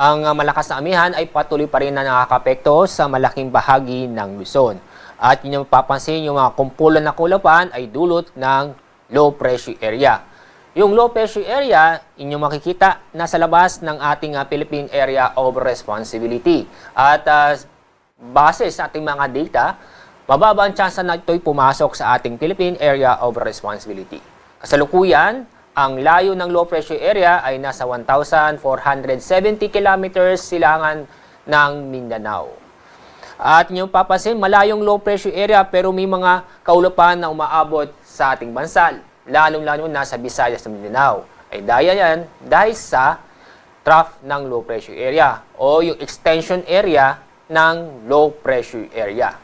Ang malakas na amihan ay patuloy pa rin na nakakapekto sa malaking bahagi ng Luzon. At yun yung mapapansin, yung mga kumpulan na kulapan ay dulot ng low pressure area. Yung low pressure area, inyong makikita nasa labas ng ating Philippine Area of Responsibility. At base sa ating mga data, mababa ang tsansa na ito'y pumasok sa ating Philippine Area of Responsibility. Kasalukuyan, ang layo ng low pressure area ay nasa 1,470 kilometers silangan ng Mindanao. At inyong papansin, malayong low pressure area pero may mga kaulapan na umaabot sa ating bansa, lalong-lalo na sa Visayas sa Mindanao. Ay dahil sa trough ng low pressure area o yung extension area ng low pressure area.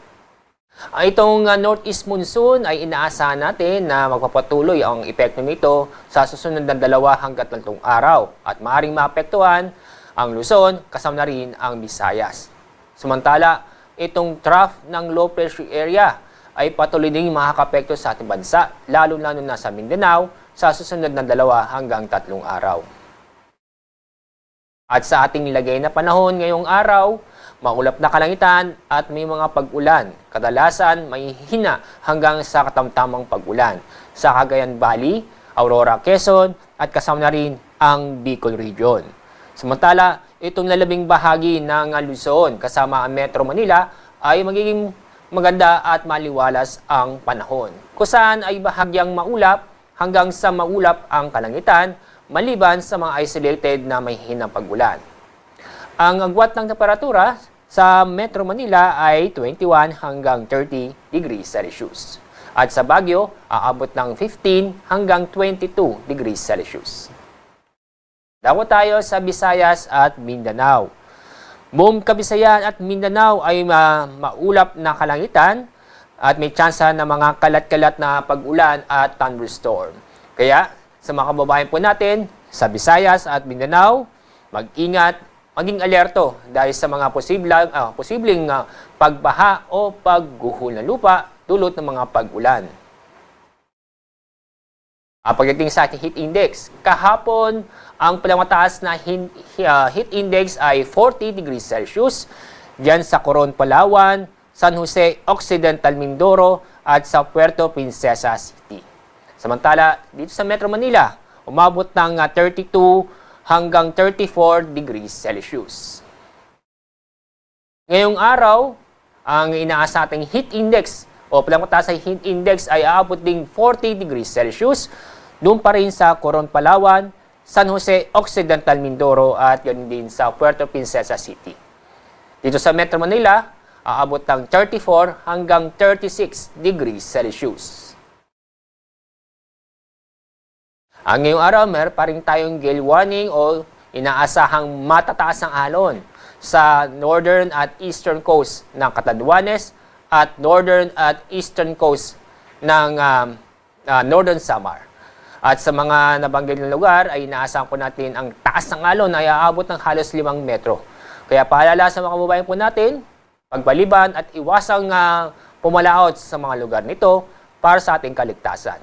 Itong northeast monsoon ay inaasahan natin na magpapatuloy ang epekto nito sa susunod na 2 hanggang 3 araw at maaaring maapektuhan ang Luzon kasama na rin ang Visayas. Samantala, itong trough ng low pressure area ay patuloy ding makakapekto sa ating bansa, lalo-lalo na sa Mindanao sa susunod na 2 hanggang 3 araw. At sa ating lagay na panahon ngayong araw, maulap na kalangitan at may mga pag-ulan. Kadalasan may hina hanggang sa katamtamang pag-ulan sa Cagayan Valley, Aurora, Quezon at kasama na rin ang Bicol Region. Samantala, itong lalabing bahagi ng Luzon kasama ang Metro Manila ay magiging maganda at maliwalas ang panahon. Kung saan ay bahagyang maulap hanggang sa maulap ang kalangitan maliban sa mga isolated na may hinang pag-ulan. Ang agwat ng temperatura sa Metro Manila ay 21 hanggang 30 degrees Celsius. At sa Baguio, aabot ng 15 hanggang 22 degrees Celsius. Dako tayo sa Visayas at Mindanao. Buong Kabisayan at Mindanao ay maulap na kalangitan at may tsansa na mga kalat-kalat na pag-ulan at thunderstorm. Kaya sa mga kababayan po natin sa Visayas at Mindanao, mag-ingat, maging alerto dahil sa mga posibleng pagbaha o pagguhol ng lupa dulot ng mga pag-ulan. Pagdating sa ating heat index, kahapon ang pinakamataas na heat index ay 40 degrees Celsius diyan sa Coron, Palawan, San Jose, Occidental Mindoro at sa Puerto Princesa City. Samantala, dito sa Metro Manila, umabot ng 32 hanggang 34 degrees Celsius. Ngayong araw, ang inaasatang heat index o pinakamataas na heat index ay aabot ding 40 degrees Celsius doon pa rin sa Coron, Palawan, San Jose, Occidental Mindoro at yun din sa Puerto Princesa City. Dito sa Metro Manila, aabot ng 34 hanggang 36 degrees Celsius. Ngayong araw, meron pa rin tayong gale warning o inaasahang matataas ang alon sa northern at eastern coast ng Catanduanes at northern at eastern coast ng Northern Samar. At sa mga nabanggit na lugar ay inaasahan po natin ang taas ng alon ay aabot ng halos 5 metro. Kaya paalala sa mga kababayan po natin, pagpaliban at iwasang pumalaot sa mga lugar nito para sa ating kaligtasan.